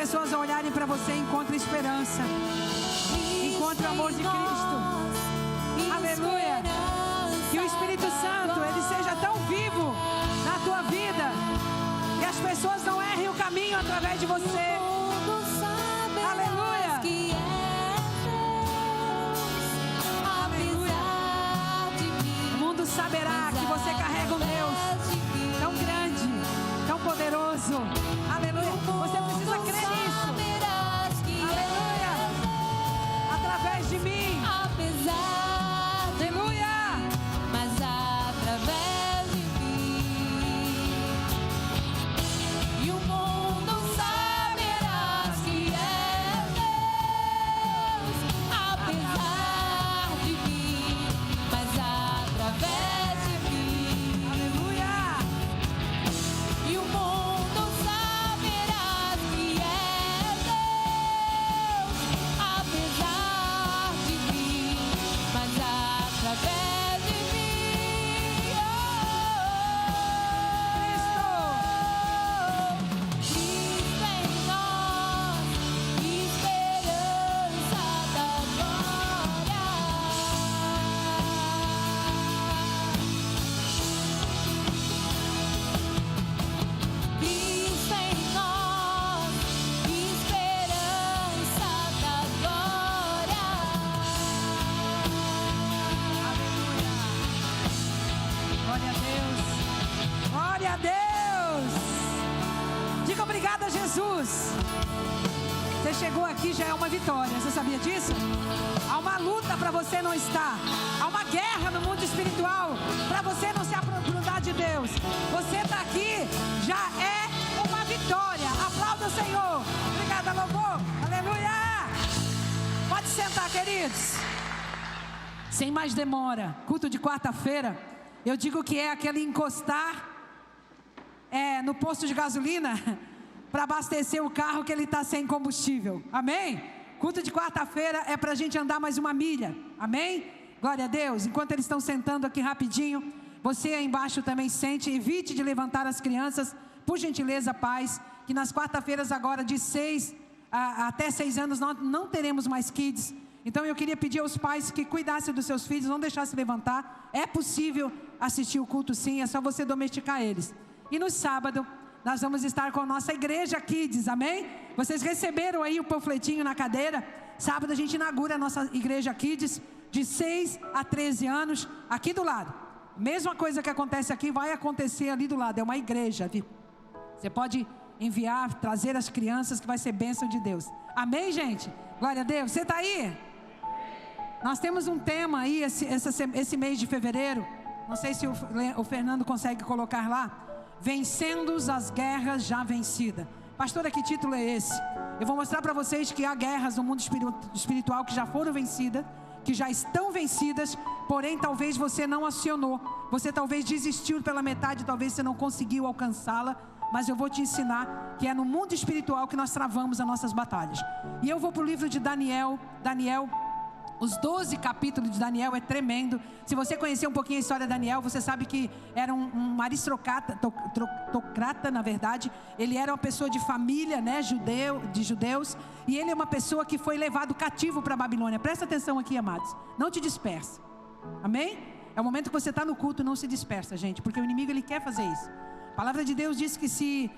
pessoas ao olharem para você encontram esperança, encontram o amor de Cristo. Aleluia. Que o Espírito Santo, ele seja tão vivo na tua vida, que as pessoas não errem o caminho através de você. Aleluia. Aleluia. O mundo saberá que você carrega um Deus tão grande, tão poderoso. Aleluia. Você precisa crer nisso. Aleluia. Através de mim. Você chegou aqui, já é uma vitória. Você sabia disso? Há uma luta para você não estar. Há uma guerra no mundo espiritual para você não se aprofundar de Deus. Você está aqui, já é uma vitória. Aplauda o Senhor. Obrigada, louvor. Aleluia. Pode sentar, queridos. Sem mais demora, culto de quarta-feira. Eu digo que é aquele encostar no posto de gasolina para abastecer o carro que ele está sem combustível. Amém? Culto de quarta-feira é para a gente andar mais uma milha. Amém? Glória a Deus. Enquanto eles estão sentando aqui rapidinho, você aí embaixo também sente. Evite de levantar as crianças. Por gentileza, pais, que nas quarta-feiras agora de 6 até 6 anos nós não teremos mais kids. Então eu queria pedir aos pais que cuidassem dos seus filhos, não deixassem levantar. É possível assistir o culto sim, é só você domesticar eles. E no sábado nós vamos estar com a nossa igreja Kids, amém? Vocês receberam aí o panfletinho na cadeira. Sábado a gente inaugura a nossa igreja Kids, de 6 a 13 anos, aqui do lado. Mesma coisa que acontece aqui, vai acontecer ali do lado, é uma igreja, viu? Você pode enviar, trazer as crianças, que vai ser bênção de Deus. Amém, gente? Glória a Deus. Você está aí? Nós temos um tema aí, esse mês de fevereiro, não sei se o Fernando consegue colocar lá. Vencendo as guerras já vencidas. Pastora, que título é esse? Eu vou mostrar para vocês que há guerras no mundo espiritual que já foram vencidas, que já estão vencidas, porém talvez você não acionou. Você talvez desistiu pela metade, talvez você não conseguiu alcançá-la. Mas eu vou te ensinar que é no mundo espiritual que nós travamos as nossas batalhas. E eu vou para o livro de Daniel. Os 12 capítulos de Daniel é tremendo. Se você conhecer um pouquinho a história de Daniel, você sabe que era um aristocrata, na verdade. Ele era uma pessoa de família, né, de judeus. E ele é uma pessoa que foi levado cativo para a Babilônia. Presta atenção aqui, amados. Não te dispersa. Amém? É o momento que você está no culto, não se dispersa, gente. Porque o inimigo, ele quer fazer isso. A palavra de Deus diz que se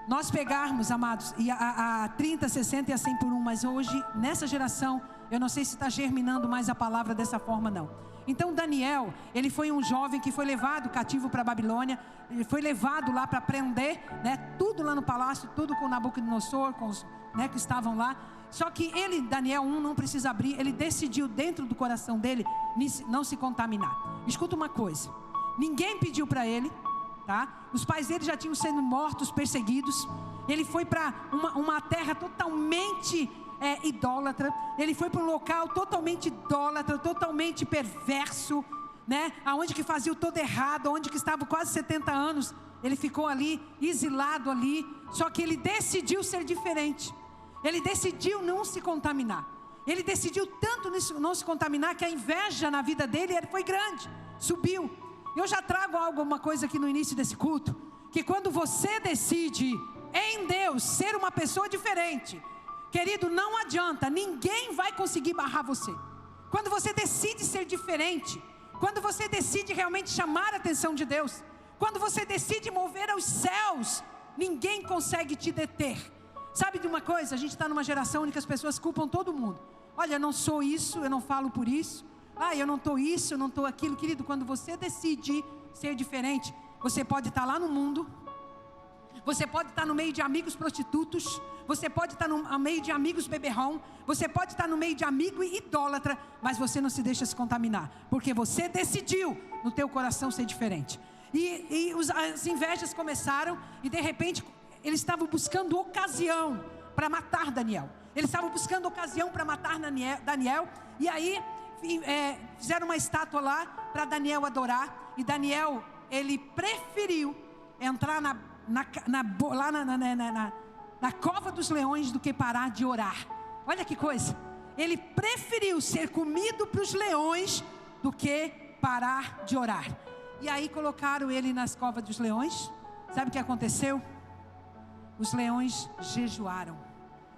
nós pegarmos, amados, e a 30, 60 e a 100 por 1, mas hoje, nessa geração, eu não sei se está germinando mais a palavra dessa forma, não. Então Daniel, ele foi um jovem que foi levado cativo para a Babilônia. Ele foi levado lá para aprender, né, tudo lá no palácio, tudo com Nabucodonosor, com os, né, que estavam lá. Só que ele, Daniel 1, não precisa abrir. Ele decidiu dentro do coração dele não se contaminar. Escuta uma coisa, ninguém pediu para ele, tá? Os pais dele já tinham sido mortos, perseguidos. Ele foi para uma terra totalmente idólatra. Ele foi para um local totalmente idólatra, totalmente perverso, né? Aonde que fazia o todo errado, onde que estava quase 70 anos. Ele ficou ali, exilado ali. Só que ele decidiu ser diferente. Ele decidiu não se contaminar. Ele decidiu tanto não se contaminar que a inveja na vida dele foi grande, subiu. Eu já trago alguma coisa aqui no início desse culto, que quando você decide em Deus, ser uma pessoa diferente, querido, não adianta, ninguém vai conseguir barrar você. Quando você decide ser diferente, quando você decide realmente chamar a atenção de Deus, quando você decide mover aos céus, ninguém consegue te deter. Sabe de uma coisa? A gente está numa geração em que as pessoas culpam todo mundo. Olha, eu não sou isso, eu não falo por isso. Eu não estou isso, eu não estou aquilo. Querido, quando você decide ser diferente, você pode estar lá no mundo, você pode estar no meio de amigos prostitutos, você pode estar no meio de amigos beberrão, você pode estar no meio de amigo idólatra, mas você não se deixa se contaminar, porque você decidiu no teu coração ser diferente. E as invejas começaram, e de repente eles estavam buscando ocasião para matar Daniel. Eles estavam buscando ocasião para matar Daniel, e aí fizeram uma estátua lá para Daniel adorar. E Daniel, ele preferiu entrar na cova dos leões do que parar de orar. Olha que coisa, ele preferiu ser comido para os leões do que parar de orar. E aí colocaram ele nas covas dos leões. Sabe o que aconteceu? Os leões jejuaram,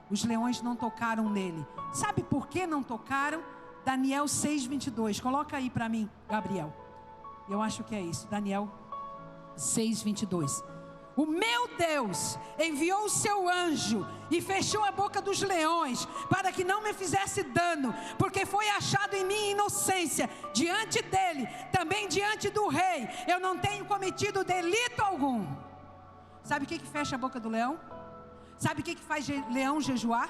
os leões não tocaram nele. Sabe por que não tocaram? Daniel 6:22, coloca aí para mim, Gabriel. Eu acho que é isso, Daniel 6:22. O meu Deus enviou o seu anjo e fechou a boca dos leões, para que não me fizesse dano, porque foi achado em mim inocência diante dele, também diante do rei. Eu não tenho cometido delito algum. Sabe o que fecha a boca do leão? Sabe o que faz leão jejuar?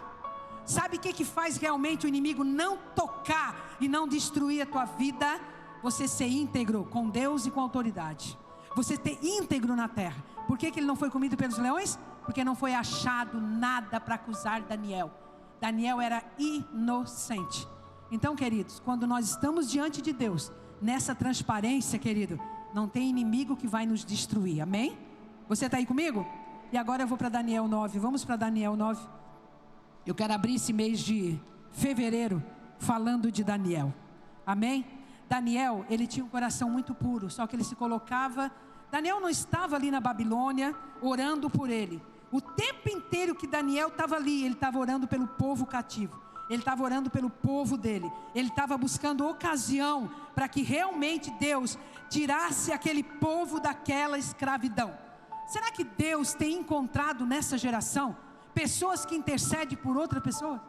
Sabe o que faz realmente o inimigo não tocar e não destruir a tua vida? Você ser íntegro com Deus e com a autoridade. Você ter íntegro na terra. Por que ele não foi comido pelos leões? Porque não foi achado nada para acusar Daniel. Daniel era inocente. Então, queridos, quando nós estamos diante de Deus, nessa transparência, querido, não tem inimigo que vai nos destruir, amém? Você está aí comigo? E agora eu vou para Daniel 9, vamos para Daniel 9. Eu quero abrir esse mês de fevereiro falando de Daniel, amém? Daniel, ele tinha um coração muito puro, só que ele se colocava... Daniel não estava ali na Babilônia orando por ele. O tempo inteiro que Daniel estava ali, ele estava orando pelo povo cativo. Ele estava orando pelo povo dele. Ele estava buscando ocasião para que realmente Deus tirasse aquele povo daquela escravidão. Será que Deus tem encontrado nessa geração pessoas que intercedem por outra pessoa?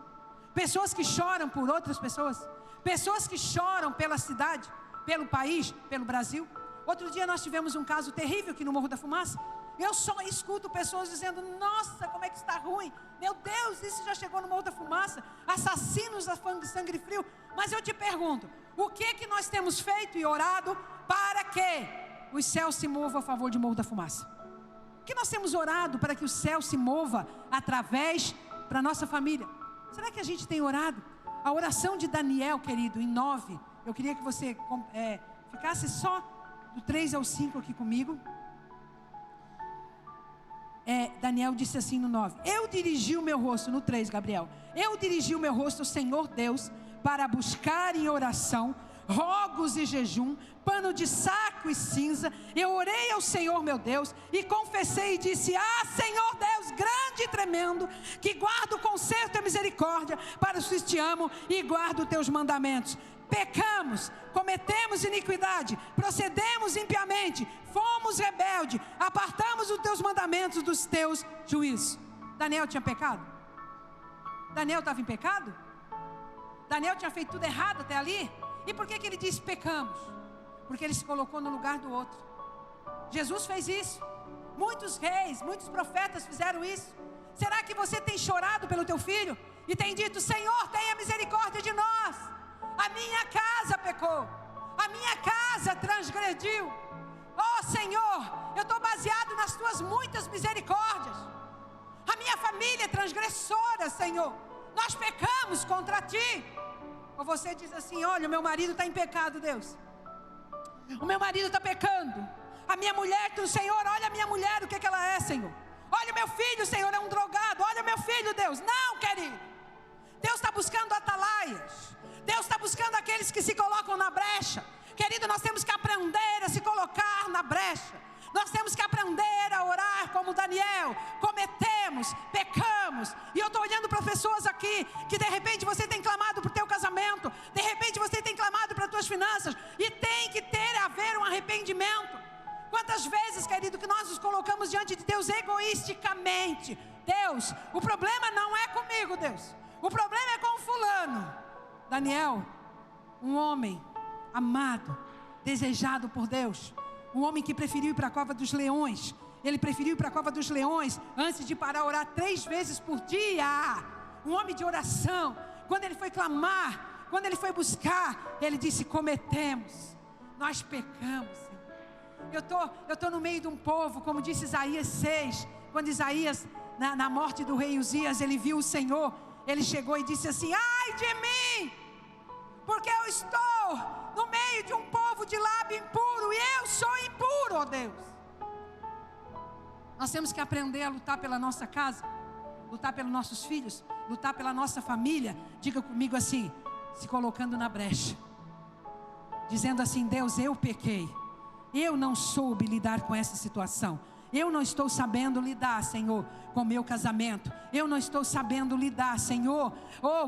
Pessoas que choram por outras pessoas? Pessoas que choram pela cidade, pelo país, pelo Brasil? Outro dia nós tivemos um caso terrível aqui no Morro da Fumaça. Eu só escuto pessoas dizendo: nossa, como é que está ruim. Meu Deus, isso já chegou no Morro da Fumaça. Assassinos a sangue frio. Mas eu te pergunto, o que nós temos feito e orado para que os céus se movam a favor de Morro da Fumaça? O que nós temos orado para que o céu se mova através para a nossa família? Será que a gente tem orado? A oração de Daniel, querido, em 9. Eu queria que você ficasse só do 3 ao 5 aqui comigo. Daniel disse assim no 9: eu dirigi o meu rosto, no 3, Gabriel. Eu dirigi o meu rosto ao Senhor Deus, para buscar em oração, rogos e jejum, pano de saco e cinza. Eu orei ao Senhor meu Deus, e confessei e disse: ah, Senhor Deus, grande e tremendo, que guardo o conserto e a misericórdia, para os que te amam e guardo os teus mandamentos. Pecamos, cometemos iniquidade, procedemos impiamente, fomos rebeldes, apartamos os teus mandamentos dos teus juízos. Daniel tinha pecado? Daniel estava em pecado? Daniel tinha feito tudo errado até ali? E por que ele disse pecamos? Porque ele se colocou no lugar do outro. Jesus fez isso. Muitos reis, muitos profetas fizeram isso. Será que você tem chorado pelo teu filho e tem dito: Senhor, tenha misericórdia de nós? A minha casa pecou, a minha casa transgrediu. Oh Senhor, eu estou baseado nas tuas muitas misericórdias. A minha família é transgressora, Senhor. Nós pecamos contra ti. Ou você diz assim: olha, o meu marido está em pecado, Deus. O meu marido está pecando. A minha mulher, o Senhor, olha a minha mulher, o que ela é, Senhor. Olha o meu filho, Senhor, é um drogado. Olha o meu filho, Deus. Não, querido. Deus está buscando atalaias. Deus está buscando aqueles que se colocam na brecha. Querido, nós temos que aprender a se colocar na brecha. Nós temos que aprender a a orar como Daniel, cometemos, pecamos. E eu estou olhando para pessoas aqui, que de repente você tem clamado por teu casamento, de repente você tem clamado para tuas finanças, e tem que haver um arrependimento. Quantas vezes, querido, que nós nos colocamos diante de Deus egoisticamente. Deus, o problema não é comigo, Deus, o problema é com fulano. Daniel, um homem amado, desejado por Deus, um homem que preferiu ir para a cova dos leões. Ele preferiu ir para a cova dos leões antes de parar a orar 3 vezes por dia. Um homem de oração. Quando ele foi clamar, quando ele foi buscar, ele disse: cometemos, nós pecamos, Senhor. Eu tô no meio de um povo, como disse Isaías 6, quando Isaías, na morte do rei Uzias, ele viu o Senhor, ele chegou e disse assim: ai de mim, porque eu estou no meio de um povo de lábio impuro, e eu sou impuro, ó Deus. Nós temos que aprender a lutar pela nossa casa, lutar pelos nossos filhos, lutar pela nossa família. Diga comigo assim, se colocando na brecha, dizendo assim: Deus, eu pequei, eu não soube lidar com essa situação, eu não estou sabendo lidar, Senhor, com o meu casamento, eu não estou sabendo lidar, Senhor,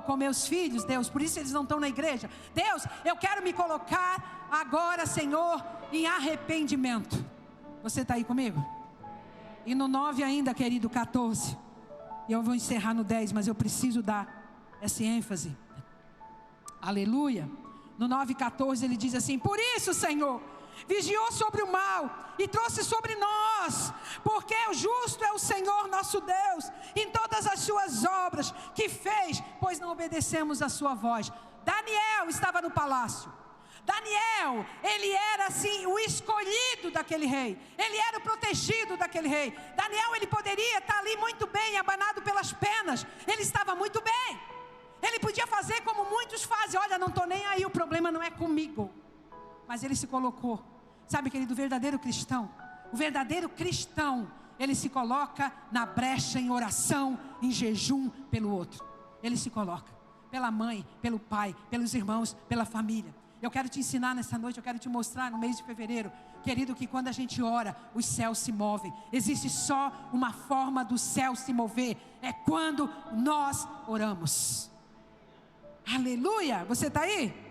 com meus filhos, Deus, por isso eles não estão na igreja. Deus, eu quero me colocar agora, Senhor, em arrependimento. Você está aí comigo? E no 9 ainda, querido, 14, e eu vou encerrar no 10, mas eu preciso dar essa ênfase. Aleluia. No 9:14 ele diz assim: por isso, Senhor, vigiou sobre o mal e trouxe sobre nós, porque o justo é o Senhor nosso Deus em todas as suas obras que fez, pois não obedecemos a sua voz. Daniel estava no palácio. Daniel, ele era assim o escolhido daquele rei, ele era o protegido daquele rei. Daniel, ele poderia estar ali muito bem, abanado pelas penas, ele estava muito bem, ele podia fazer como muitos fazem: olha, não estou nem aí, o problema não é comigo. Mas ele se colocou. Sabe, querido, o verdadeiro cristão, ele se coloca na brecha em oração, em jejum pelo outro. Ele se coloca pela mãe, pelo pai, pelos irmãos, pela família. Eu quero te ensinar nessa noite, eu quero te mostrar no mês de fevereiro, querido, que quando a gente ora, os céus se movem. Existe só uma forma do céu se mover, é quando nós oramos. Aleluia, você está aí?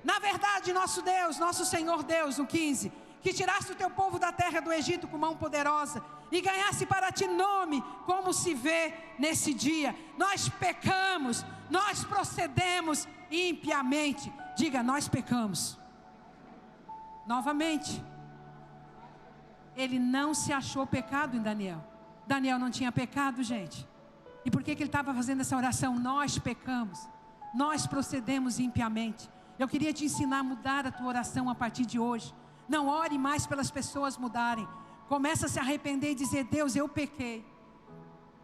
Na verdade, nosso Deus, nosso Senhor Deus, no 15, que tiraste o teu povo da terra do Egito com mão poderosa e ganhasse para ti nome, como se vê nesse dia. Nós pecamos, nós procedemos impiamente. Diga, nós pecamos. Novamente, ele não se achou pecado em Daniel. Daniel não tinha pecado, gente. E por que ele estava fazendo essa oração? Nós pecamos, nós procedemos impiamente. Eu queria te ensinar a mudar a tua oração a partir de hoje. Não ore mais pelas pessoas mudarem. Começa a se arrepender e dizer: Deus, eu pequei,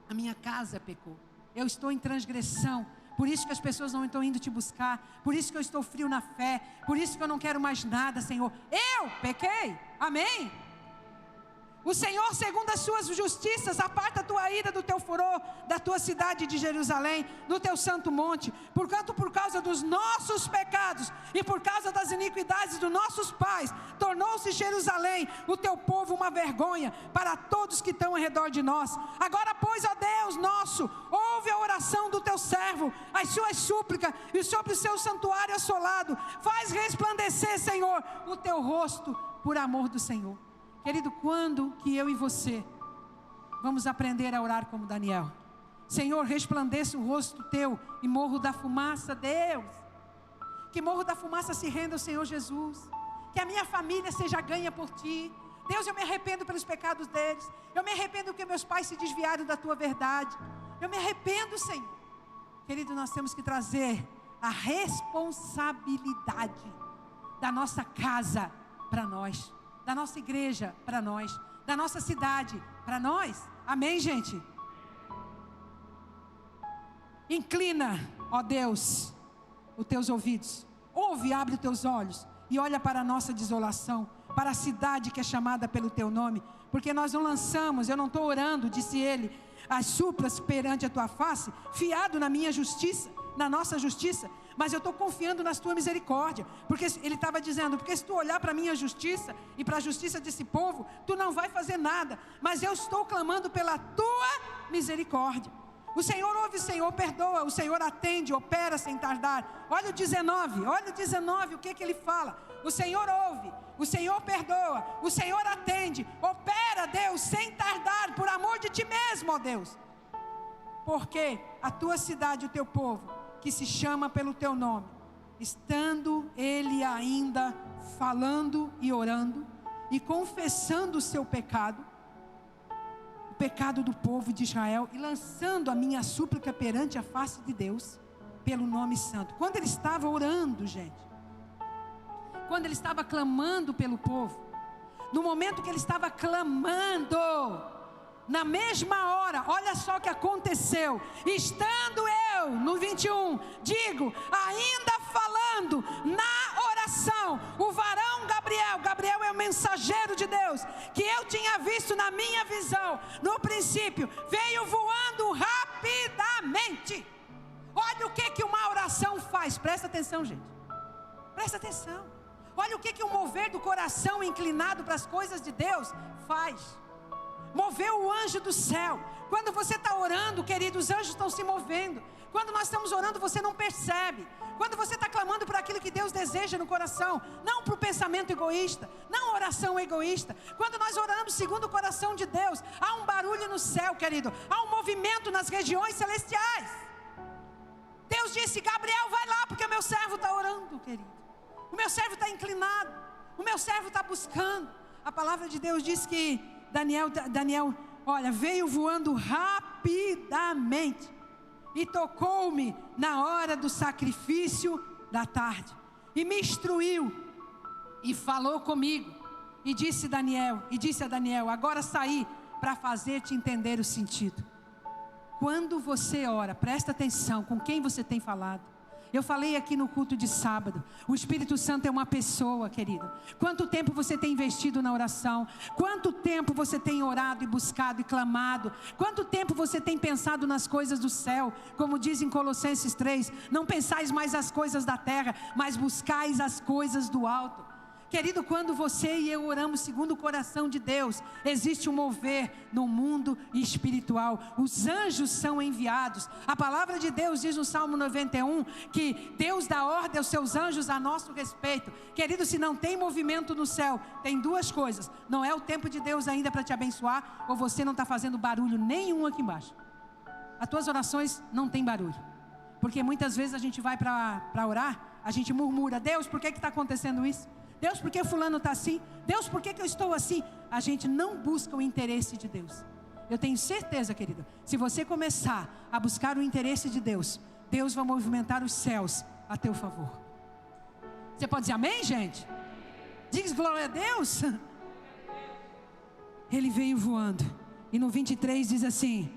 a minha casa pecou, eu estou em transgressão, por isso que as pessoas não estão indo te buscar, por isso que eu estou frio na fé, por isso que eu não quero mais nada, Senhor. Eu pequei, amém? O Senhor, segundo as suas justiças, aparta a tua ira do teu furor, da tua cidade de Jerusalém, do teu santo monte. Porquanto, por causa dos nossos pecados e por causa das iniquidades dos nossos pais, tornou-se Jerusalém, o teu povo, uma vergonha para todos que estão ao redor de nós. Agora, pois, ó Deus nosso, ouve a oração do teu servo, as suas súplicas, e sobre o seu santuário assolado, faz resplandecer, Senhor, o teu rosto por amor do Senhor. Querido, quando que eu e você vamos aprender a orar como Daniel? Senhor, resplandeça o rosto teu e morro da fumaça, Deus. Que morro da fumaça se renda ao Senhor Jesus. Que a minha família seja ganha por ti. Deus, eu me arrependo pelos pecados deles. Eu me arrependo porque meus pais se desviaram da tua verdade. Eu me arrependo, Senhor. Querido, nós temos que trazer a responsabilidade da nossa casa para nós, da nossa igreja para nós, da nossa cidade para nós. Amém, gente? Inclina, ó Deus, os teus ouvidos, ouve, abre os teus olhos e olha para a nossa desolação, para a cidade que é chamada pelo teu nome, porque nós não lançamos, eu não estou orando, disse ele, as súplicas perante a tua face, fiado na minha justiça, na nossa justiça, mas eu estou confiando na tua misericórdia. Porque ele estava dizendo, porque se tu olhar para a minha justiça e para a justiça desse povo, tu não vai fazer nada, mas eu estou clamando pela tua misericórdia. O Senhor ouve, o Senhor perdoa, o Senhor atende, opera sem tardar. Olha o 19, o que ele fala? O Senhor ouve, o Senhor perdoa, o Senhor atende, opera, Deus, sem tardar, por amor de ti mesmo, ó Deus. Porque a tua cidade, o teu povo, que se chama pelo teu nome, estando ele ainda falando e orando, e confessando o seu pecado, o pecado do povo de Israel, e lançando a minha súplica perante a face de Deus, pelo nome santo. Quando ele estava orando, gente, quando ele estava clamando pelo povo, no momento que ele estava clamando, na mesma hora, olha só o que aconteceu. Estando eu, no 21, digo, ainda falando na oração, o varão Gabriel é o mensageiro de Deus, que eu tinha visto na minha visão, no princípio, veio voando rapidamente. Olha o que uma oração faz, presta atenção, gente, presta atenção. Olha o que o mover do coração inclinado para as coisas de Deus faz. Moveu o anjo do céu. Quando você está orando, querido, os anjos estão se movendo. Quando nós estamos orando, você não percebe. Quando você está clamando por aquilo que Deus deseja no coração, não para o pensamento egoísta, não oração egoísta. Quando nós oramos segundo o coração de Deus, há um barulho no céu, querido, há um movimento nas regiões celestiais. Deus disse, Gabriel, vai lá, porque o meu servo está orando, querido. O meu servo está inclinado, o meu servo está buscando. A palavra de Deus diz que Daniel, olha, veio voando rapidamente e tocou-me na hora do sacrifício da tarde, e me instruiu e falou comigo, e disse a Daniel, agora saí para fazer-te entender o sentido. Quando você ora, presta atenção com quem você tem falado. Eu falei aqui no culto de sábado, o Espírito Santo é uma pessoa, querido. Quanto tempo você tem investido na oração? Quanto tempo você tem orado e buscado e clamado? Quanto tempo você tem pensado nas coisas do céu? Como diz em Colossenses 3, não pensais mais as coisas da terra, mas buscais as coisas do alto. Querido, quando você e eu oramos segundo o coração de Deus, existe um mover no mundo espiritual. Os anjos são enviados. A palavra de Deus diz no Salmo 91 que Deus dá ordem aos seus anjos a nosso respeito. Querido, se não tem movimento no céu, tem duas coisas: não é o tempo de Deus ainda para te abençoar, ou você não está fazendo barulho nenhum aqui embaixo. As tuas orações não tem barulho, porque muitas vezes a gente vai para orar, a gente murmura: Deus, por que está acontecendo isso? Deus, por que fulano está assim? Deus, por que eu estou assim? A gente não busca o interesse de Deus. Eu tenho certeza, querido, se você começar a buscar o interesse de Deus, Deus vai movimentar os céus a teu favor. Você pode dizer amém, gente? Diz glória a Deus. Ele veio voando. E no 23 diz assim: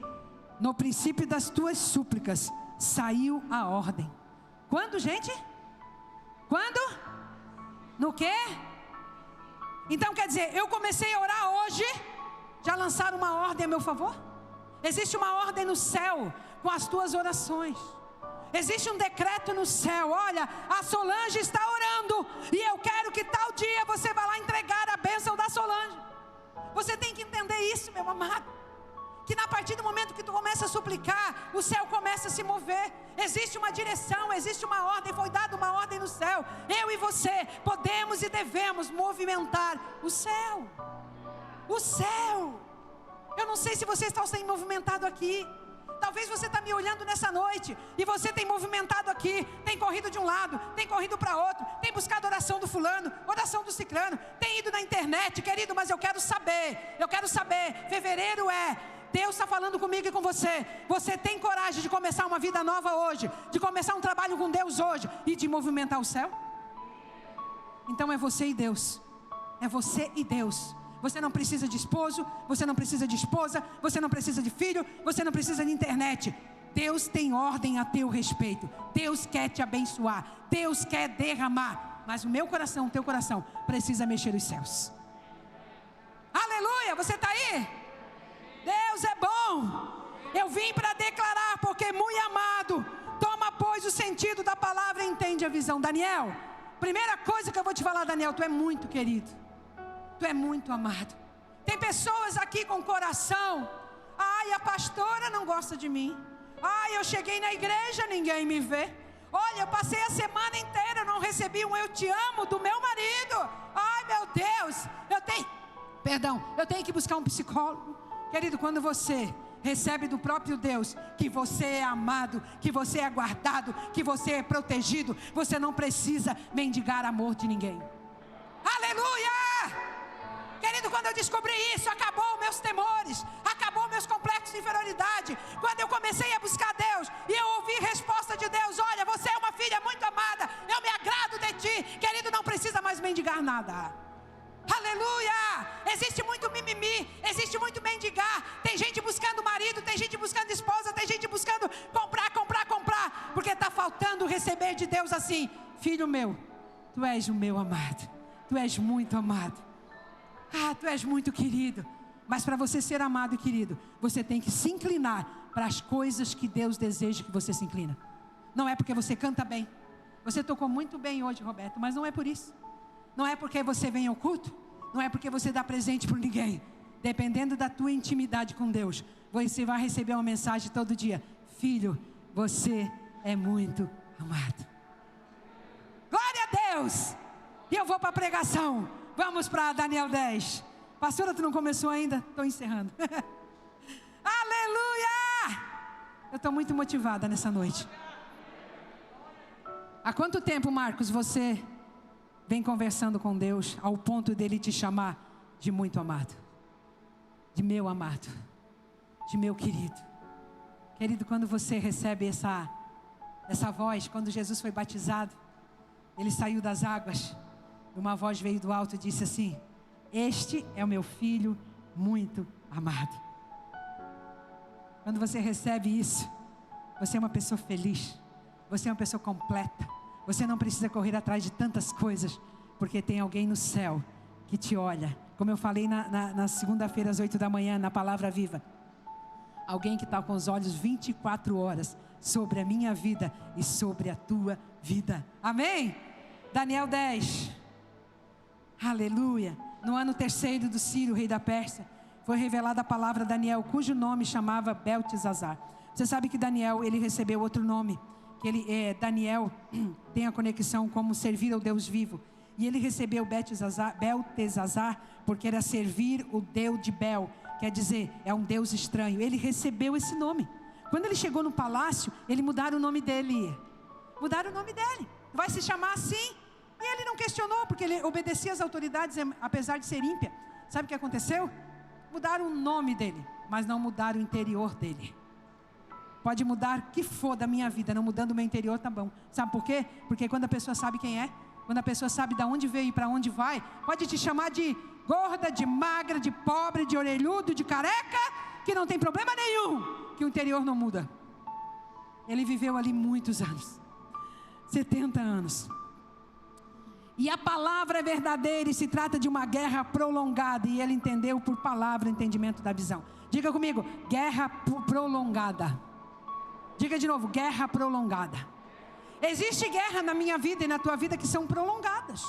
no princípio das tuas súplicas saiu a ordem. Quando, gente? Quando? No quê? Então quer dizer, eu comecei a orar hoje, já lançaram uma ordem a meu favor? Existe uma ordem no céu com as tuas orações. Existe um decreto no céu: olha, a Solange está orando, e eu quero que tal dia você vá lá entregar a bênção da Solange. Você tem que entender isso, meu amado, que a partir do momento que tu começa a suplicar, o céu começa a se mover. Existe uma direção, existe uma ordem, foi dada uma ordem no céu. Eu e você podemos e devemos movimentar o céu. O céu. Eu não sei se você está sendo movimentado aqui. Talvez você está me olhando nessa noite e você tem movimentado aqui, tem corrido de um lado, tem corrido para outro, tem buscado oração do fulano, oração do ciclano, tem ido na internet, querido, mas eu quero saber, fevereiro Deus está falando comigo e com você. Você tem coragem de começar uma vida nova hoje, de começar um trabalho com Deus hoje e de movimentar o céu? Então é você e Deus. É você e Deus. Você não precisa de esposo, você não precisa de esposa, você não precisa de filho, você não precisa de internet. Deus tem ordem a teu respeito. Deus quer te abençoar. Deus quer derramar. Mas o meu coração, o teu coração, precisa mexer os céus. Aleluia, você está aí? Deus é bom. Eu vim para declarar, porque muito amado, toma pois pois, o sentido da palavra e entende a visão. Daniel, primeira coisa que eu vou te falar, Daniel, tu é muito querido. Tu é muito amado. Tem pessoas aqui com coração. Ai, a pastora não gosta de mim. Ai, eu cheguei na igreja, ninguém me vê. Olha, eu passei a semana inteira, eu não recebi um eu te amo do meu marido. Ai, meu Deus, eu tenho que buscar um psicólogo. Querido, quando você recebe do próprio Deus que você é amado, que você é guardado, que você é protegido, você não precisa mendigar amor de ninguém. Aleluia! Querido, quando eu descobri isso, acabou meus temores, acabou meus complexos de inferioridade. Quando eu comecei a buscar Deus e eu ouvi resposta de Deus: olha, você é uma filha muito amada, eu me agrado de ti. Querido, não precisa mais mendigar nada. Aleluia! Existe muito mimimi, existe muito mendigar. Tem gente buscando marido, tem gente buscando esposa, tem gente buscando comprar, porque está faltando receber de Deus assim: filho meu, tu és o meu amado, tu és muito amado. Tu és muito querido. Mas para você ser amado e querido, você tem que se inclinar para as coisas que Deus deseja que você se inclina. Não é porque você canta bem. Você tocou muito bem hoje, Roberto, mas não é por isso. Não é porque você vem ao culto, não é porque você dá presente para ninguém. Dependendo da tua intimidade com Deus, você vai receber uma mensagem todo dia: filho, você é muito amado. Glória a Deus! E eu vou para a pregação. Vamos para Daniel 10. Pastora, tu não começou ainda? Estou encerrando. Aleluia! Eu estou muito motivada nessa noite. Há quanto tempo, Marcos, você vem conversando com Deus ao ponto dele te chamar de muito amado, de meu amado, de meu querido? Querido, quando você recebe essa voz, quando Jesus foi batizado, ele saiu das águas, e uma voz veio do alto e disse assim: este é o meu filho muito amado. Quando você recebe isso, você é uma pessoa feliz, você é uma pessoa completa. Você não precisa correr atrás de tantas coisas, porque tem alguém no céu que te olha. Como eu falei na segunda-feira às 8 da manhã, na Palavra Viva. Alguém que está com os olhos 24 horas sobre a minha vida e sobre a tua vida. Amém? Daniel 10. Aleluia. No ano 3º do Ciro, rei da Pérsia, foi revelada a palavra a Daniel, cujo nome chamava Beltesazar. Você sabe que Daniel, ele recebeu outro nome. Daniel tem a conexão como servir ao Deus vivo. E ele recebeu Beltesazar porque era servir o Deus de Bel. Quer dizer, é um Deus estranho. Ele recebeu esse nome. Quando ele chegou no palácio, ele mudaram o nome dele. Mudaram o nome dele. Vai se chamar assim. E ele não questionou, porque ele obedecia às autoridades, apesar de ser ímpia. Sabe o que aconteceu? Mudaram o nome dele, mas não mudaram o interior dele. Pode mudar o que for da minha vida, não mudando o meu interior, tá bom. Sabe por quê? Porque quando a pessoa sabe quem é, quando a pessoa sabe de onde veio e para onde vai, pode te chamar de gorda, de magra, de pobre, de orelhudo, de careca, que não tem problema nenhum, que o interior não muda. Ele viveu ali muitos anos, 70 anos. E a palavra é verdadeira e se trata de uma guerra prolongada. E ele entendeu por palavra o entendimento da visão. Diga comigo: guerra prolongada. Diga de novo: guerra prolongada. Existe guerra na minha vida e na tua vida que são prolongadas,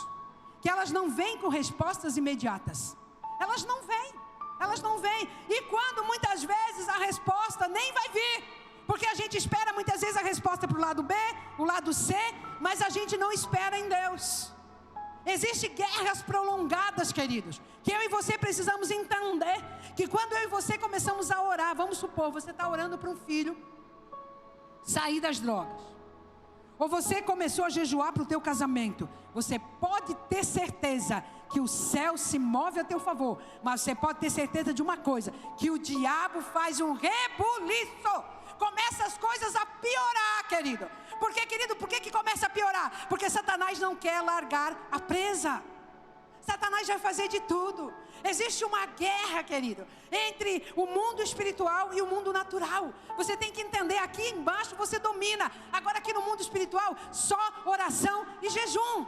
que elas não vêm com respostas imediatas. Elas não vêm. E quando muitas vezes a resposta nem vai vir, porque a gente espera muitas vezes a resposta para o lado B, o lado C, mas a gente não espera em Deus. Existem guerras prolongadas, queridos, que eu e você precisamos entender, que quando eu e você começamos a orar, vamos supor, você está orando para um filho sair das drogas, ou você começou a jejuar para o teu casamento, você pode ter certeza que o céu se move a teu favor, mas você pode ter certeza de uma coisa, que o diabo faz um rebuliço, começa as coisas a piorar, querido. Por que, querido? Por que começa a piorar? Porque Satanás não quer largar a presa. Satanás vai fazer de tudo. Existe uma guerra, querido, entre o mundo espiritual e o mundo natural. Você tem que entender, aqui embaixo você domina. Agora aqui no mundo espiritual, só oração e jejum.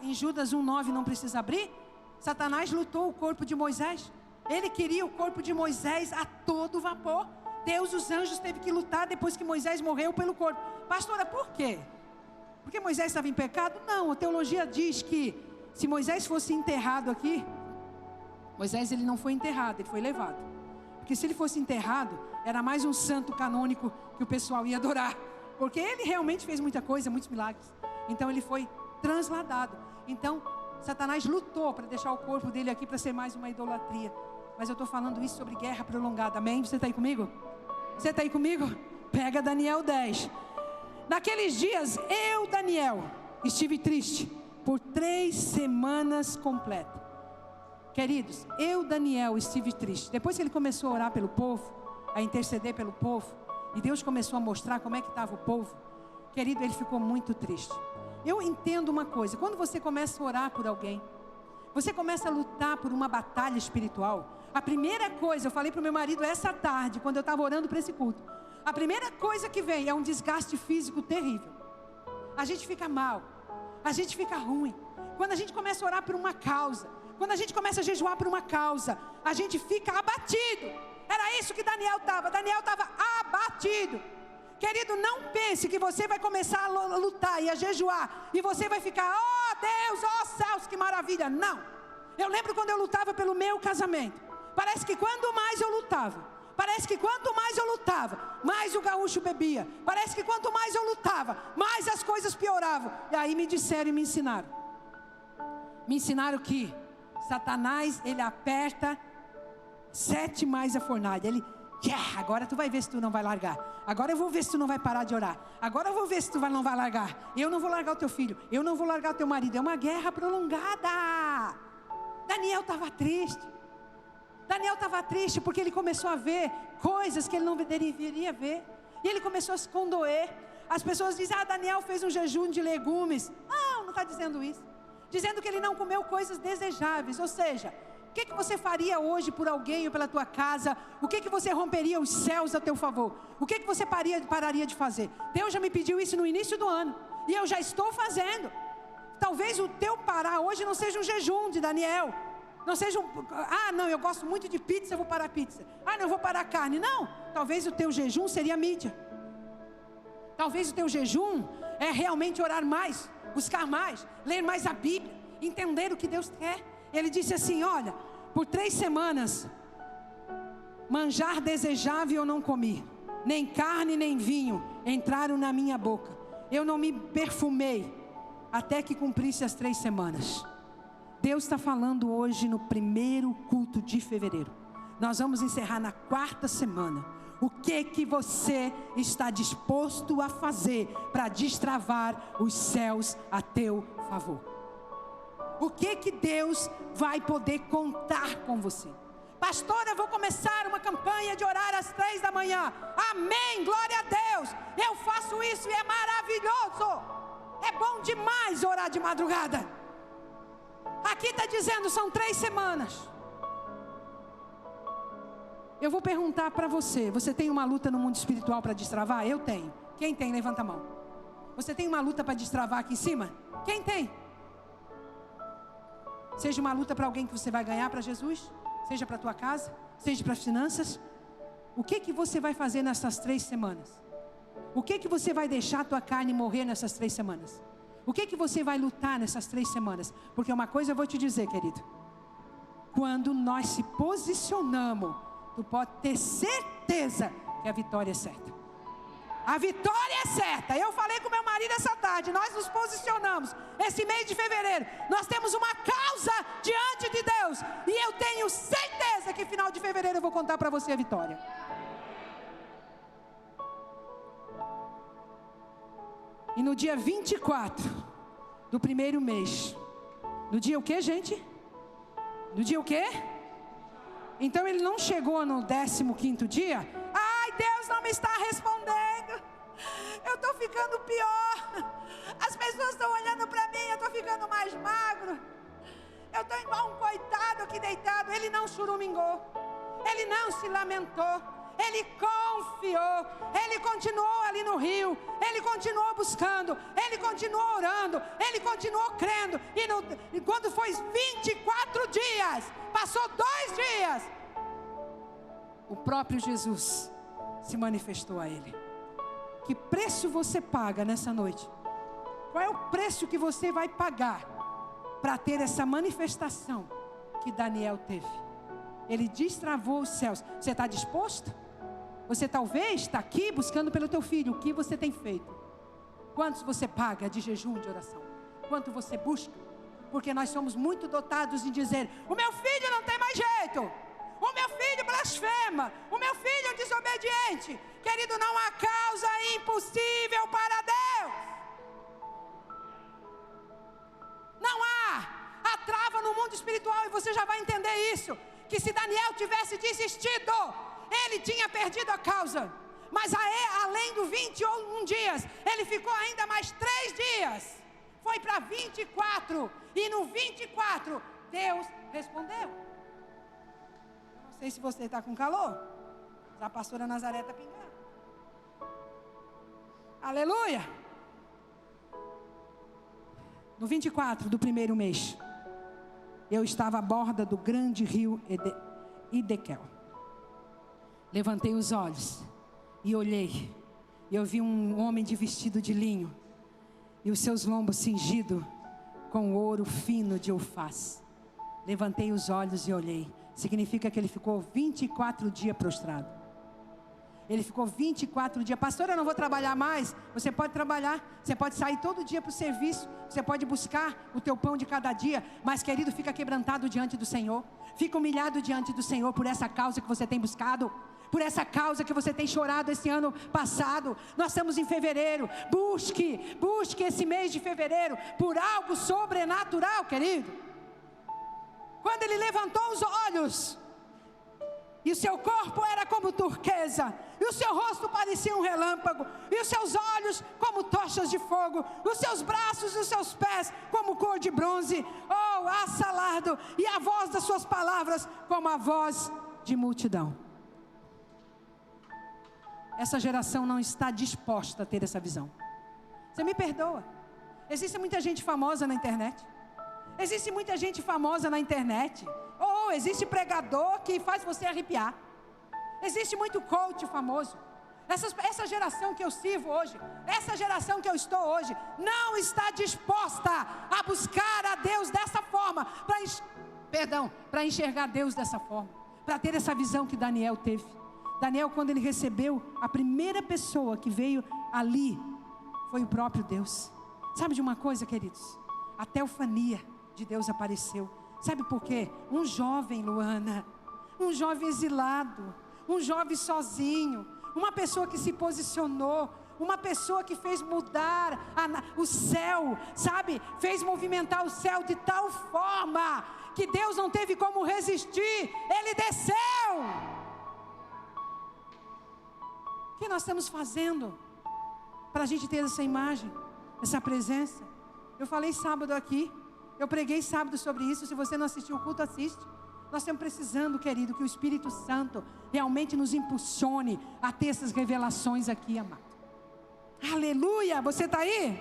Em Judas 1:9, não precisa abrir. Satanás lutou o corpo de Moisés. Ele queria o corpo de Moisés a todo vapor. Deus, os anjos, teve que lutar depois que Moisés morreu pelo corpo. Pastora, por quê? Porque Moisés estava em pecado? Não, a teologia diz que se Moisés fosse enterrado aqui, Moisés ele não foi enterrado, ele foi levado. Porque se ele fosse enterrado, era mais um santo canônico que o pessoal ia adorar. Porque ele realmente fez muita coisa, muitos milagres. Então ele foi transladado. Então Satanás lutou para deixar o corpo dele aqui para ser mais uma idolatria. Mas eu estou falando isso sobre guerra prolongada, amém? Você está aí comigo? Você está aí comigo? Pega Daniel 10. Naqueles dias, eu, Daniel, estive triste por 3 semanas completas. Queridos, eu, Daniel, estive triste. Depois que ele começou a orar pelo povo, a interceder pelo povo, e Deus começou a mostrar como é que estava o povo, querido, ele ficou muito triste. Eu entendo uma coisa, quando você começa a orar por alguém, você começa a lutar por uma batalha espiritual, a primeira coisa, eu falei para o meu marido essa tarde, quando eu estava orando para esse culto, a primeira coisa que vem é um desgaste físico terrível. A gente fica mal, a gente fica ruim. Quando a gente começa a orar por uma causa, quando a gente começa a jejuar por uma causa, a gente fica abatido. Era isso que Daniel estava abatido. Querido, não pense que você vai começar a lutar e a jejuar e você vai ficar, oh Deus, oh céus, que maravilha. Não, eu lembro quando eu lutava pelo meu casamento. Parece que quanto mais eu lutava, mais o gaúcho bebia. Parece que quanto mais eu lutava, mais as coisas pioravam. E aí me disseram e me ensinaram que Satanás, ele aperta 7 mais a fornalha. Ele, agora tu vai ver se tu não vai largar. Agora eu vou ver se tu não vai parar de orar. Agora eu vou ver se tu não vai largar. Eu não vou largar o teu filho, eu não vou largar o teu marido. É uma guerra prolongada. Daniel estava triste porque ele começou a ver coisas que ele não deveria ver. E ele começou a se condoer. As pessoas dizem, Daniel fez um jejum de legumes. Não está dizendo isso. Dizendo que ele não comeu coisas desejáveis. Ou seja, o que você faria hoje por alguém ou pela tua casa? O que você romperia os céus a teu favor? O que você pararia de fazer? Deus já me pediu isso no início do ano. E eu já estou fazendo. Talvez o teu parar hoje não seja um jejum de Daniel. Não seja não, eu gosto muito de pizza, eu vou parar a pizza. Não, eu vou parar a carne. Não, talvez o teu jejum seria a mídia. Talvez o teu jejum é realmente orar mais, buscar mais, ler mais a Bíblia, entender o que Deus quer. Ele disse assim, olha, por 3 semanas, manjar desejável eu não comi, nem carne nem vinho entraram na minha boca. Eu não me perfumei até que cumprisse as 3 semanas. Deus está falando hoje no primeiro culto de fevereiro. Nós vamos encerrar na 4ª semana. O que você está disposto a fazer para destravar os céus a teu favor? O que Deus vai poder contar com você? Pastora, eu vou começar uma campanha de orar às 3 da manhã. Amém, glória a Deus. Eu faço isso e é maravilhoso. É bom demais orar de madrugada. Aqui está dizendo, são 3 semanas. Eu vou perguntar para você, você tem uma luta no mundo espiritual para destravar? Eu tenho. Quem tem? Levanta a mão. Você tem uma luta para destravar aqui em cima? Quem tem? Seja uma luta para alguém que você vai ganhar para Jesus, seja para a tua casa, seja para as finanças. O que você vai fazer nessas 3 semanas? O que você vai deixar a tua carne morrer nessas 3 semanas? O que você vai lutar nessas 3 semanas? Porque uma coisa eu vou te dizer, querido. Quando nós se posicionamos, tu pode ter certeza que a vitória é certa. A vitória é certa. Eu falei com meu marido essa tarde. Nós nos posicionamos. Esse mês de fevereiro, nós temos uma causa diante de Deus. E eu tenho certeza que final de fevereiro eu vou contar para você a vitória. E no dia 24 do primeiro mês. No dia o que, gente? No dia o quê? Então ele não chegou no 15º dia. Ai, Deus não me está respondendo. Eu estou ficando pior. As pessoas estão olhando para mim. Eu estou ficando mais magro. Eu estou igual um coitado aqui deitado. Ele não churumingou. Ele não se lamentou. Ele confiou. Ele continuou ali no rio. Ele continuou buscando. Ele continuou orando. Ele continuou crendo. E quando foi 24 dias, passou 2 dias, o próprio Jesus se manifestou a ele. Que preço você paga nessa noite? Qual é o preço que você vai pagar para ter essa manifestação que Daniel teve? Ele destravou os céus. Você está disposto? Você talvez está aqui buscando pelo teu filho. O que você tem feito? Quantos você paga de jejum, de oração? Quanto você busca? Porque nós somos muito dotados em dizer: o meu filho não tem mais jeito, o meu filho blasfema, o meu filho é desobediente. Querido, não há causa impossível para Deus. Não há trava no mundo espiritual, e você já vai entender isso, que se Daniel tivesse desistido, ele tinha perdido a causa. Mas além do 21 dias, ele ficou ainda mais 3 dias. Foi para 24. E no 24, Deus respondeu. Eu não sei se você está com calor. A pastora Nazaré está pingando. Aleluia. No 24 do primeiro mês, eu estava à borda do grande rio Idekel. Levantei os olhos e olhei, e eu vi um homem de vestido de linho, e os seus lombos cingidos com ouro fino de alface. Levantei os olhos e olhei. Significa que ele ficou 24 dias prostrado. Ele ficou 24 dias. Pastor, eu não vou trabalhar mais. Você pode trabalhar, você pode sair todo dia para o serviço, você pode buscar o teu pão de cada dia. Mas, querido, fica quebrantado diante do Senhor. Fica humilhado diante do Senhor por essa causa que você tem buscado, por essa causa que você tem chorado esse ano passado. Nós estamos em fevereiro. Busque esse mês de fevereiro por algo sobrenatural, querido. Quando ele levantou os olhos, e o seu corpo era como turquesa, e o seu rosto parecia um relâmpago, e os seus olhos como tochas de fogo, os seus braços e os seus pés como cor de bronze, assalado, e a voz das suas palavras como a voz de multidão. Essa geração não está disposta a ter essa visão. Você me perdoa. Existe muita gente famosa na internet. Existe muita gente famosa na internet. Existe pregador que faz você arrepiar. Existe muito coach famoso. Essa geração que eu sirvo hoje, essa geração que eu estou hoje, não está disposta a buscar a Deus dessa forma, para enxergar Deus dessa forma, para ter essa visão que Daniel teve. Daniel, quando ele recebeu, a primeira pessoa que veio ali foi o próprio Deus. Sabe de uma coisa, queridos? A teofania de Deus apareceu. Sabe por quê? Um jovem, Luana, um jovem exilado, um jovem sozinho, uma pessoa que se posicionou, uma pessoa que fez mudar o céu, sabe? Fez movimentar o céu de tal forma que Deus não teve como resistir. Ele desceu. O que nós estamos fazendo para a gente ter essa imagem, essa presença? Eu falei sábado aqui, eu preguei sábado sobre isso. Se você não assistiu o culto, assiste. Nós estamos precisando, querido, que o Espírito Santo realmente nos impulsione a ter essas revelações aqui, amado. Aleluia, você está aí?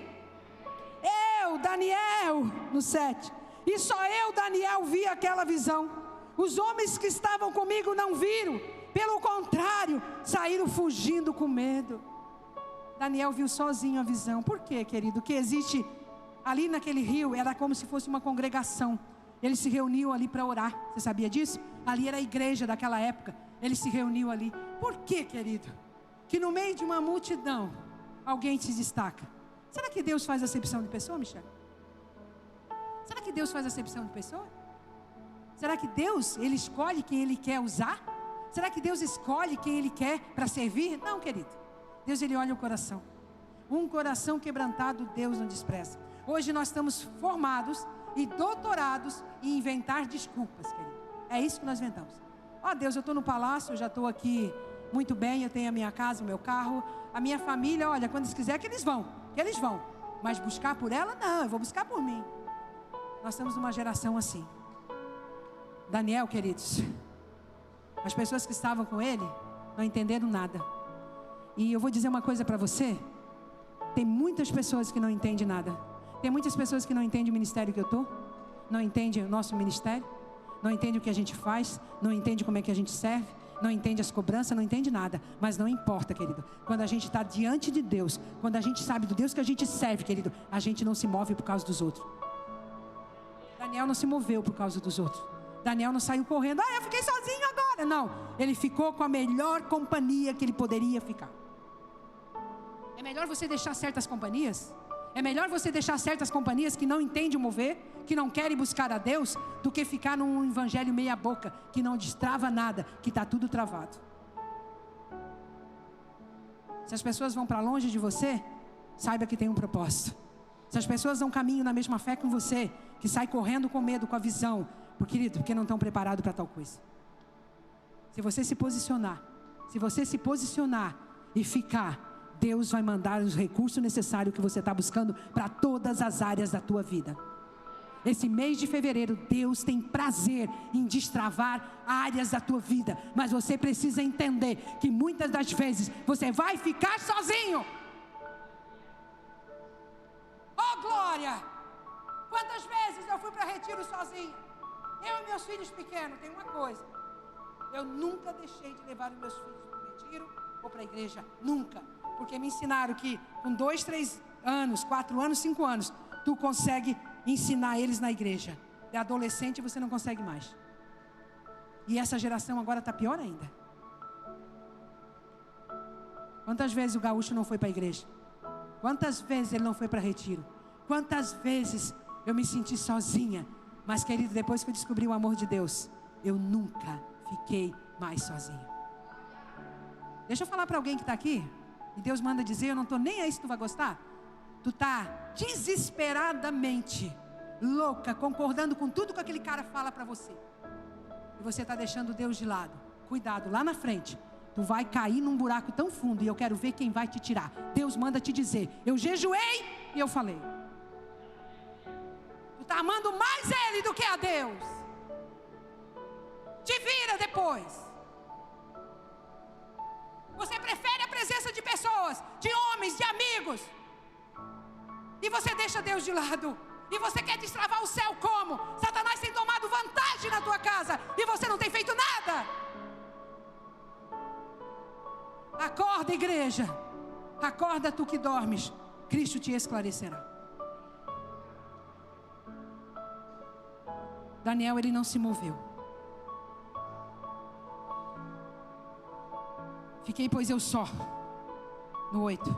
Eu, Daniel, no 7, e só eu, Daniel, vi aquela visão. Os homens que estavam comigo não viram, pelo contrário, saíram fugindo com medo. Daniel viu sozinho a visão. Por quê, querido? Que existe ali naquele rio, era como se fosse uma congregação. Eles se reuniam ali para orar. Você sabia disso? Ali era a igreja daquela época. Eles se reuniam ali. Por quê, querido? Que no meio de uma multidão, alguém se destaca. Será que Deus faz acepção de pessoa, Michel? Será que Deus faz acepção de pessoa? Será que Deus, Ele escolhe quem Ele quer usar? Será que Deus escolhe quem Ele quer para servir? Não, querido. Deus, Ele olha o coração. Um coração quebrantado, Deus não despreza. Hoje nós estamos formados e doutorados em inventar desculpas, querido. É isso que nós inventamos. Deus, eu estou no palácio, eu já estou aqui muito bem, eu tenho a minha casa, o meu carro, a minha família, olha, quando eles quiserem que eles vão. Mas buscar por ela, não, eu vou buscar por mim. Nós estamos numa geração assim. Daniel, queridos, as pessoas que estavam com ele não entenderam nada. E eu vou dizer uma coisa para você. Tem muitas pessoas que não entendem nada. Tem muitas pessoas que não entendem o ministério que eu estou, não entendem o nosso ministério, não entendem o que a gente faz, não entendem como é que a gente serve, não entende as cobranças, não entende nada. Mas não importa, querido. Quando a gente está diante de Deus, quando a gente sabe do Deus que a gente serve, querido, a gente não se move por causa dos outros. Daniel não se moveu por causa dos outros. Daniel não saiu correndo, eu fiquei sozinho agora. Não, ele ficou com a melhor companhia que ele poderia ficar. É melhor você deixar certas companhias. É melhor você deixar certas companhias que não entendem o mover, que não querem buscar a Deus, do que ficar num evangelho meia boca, que não destrava nada, que está tudo travado. Se as pessoas vão para longe de você, saiba que tem um propósito. Se as pessoas não caminham na mesma fé com você, que sai correndo com medo, com a visão, porque não estão preparados para tal coisa. Se você se posicionar e ficar, Deus vai mandar os recursos necessários que você está buscando para todas as áreas da tua vida. Esse mês de fevereiro, Deus tem prazer em destravar áreas da tua vida. Mas você precisa entender que muitas das vezes você vai ficar sozinho. Oh glória! Quantas vezes eu fui para retiro sozinho? Eu e meus filhos pequenos, tem uma coisa. Eu nunca deixei de levar os meus filhos para o retiro ou para a igreja. Nunca. Porque me ensinaram que com 2, 3 anos, 4 anos, 5 anos, tu consegue ensinar eles na igreja. De adolescente você não consegue mais. E essa geração agora está pior ainda. Quantas vezes o gaúcho não foi para a igreja? Quantas vezes ele não foi para retiro? Quantas vezes eu me senti sozinha? Mas querido, depois que eu descobri o amor de Deus, eu nunca fiquei mais sozinho. Deixa eu falar para alguém que está aqui. E Deus manda dizer, eu não estou nem aí se tu vai gostar. Tu está desesperadamente louca, concordando com tudo que aquele cara fala para você. E você está deixando Deus de lado. Cuidado, lá na frente, tu vai cair num buraco tão fundo e eu quero ver quem vai te tirar. Deus manda te dizer, eu jejuei e eu falei. Tu está amando mais Ele do que a Deus. Te vira depois. Você prefere a presença de pessoas, de homens, de amigos. E você deixa Deus de lado. E você quer destravar o céu como? Satanás tem tomado vantagem na tua casa. E você não tem feito nada. Acorda, igreja. Acorda, tu que dormes. Cristo te esclarecerá. Daniel, ele não se moveu. Fiquei, pois eu só, no 8,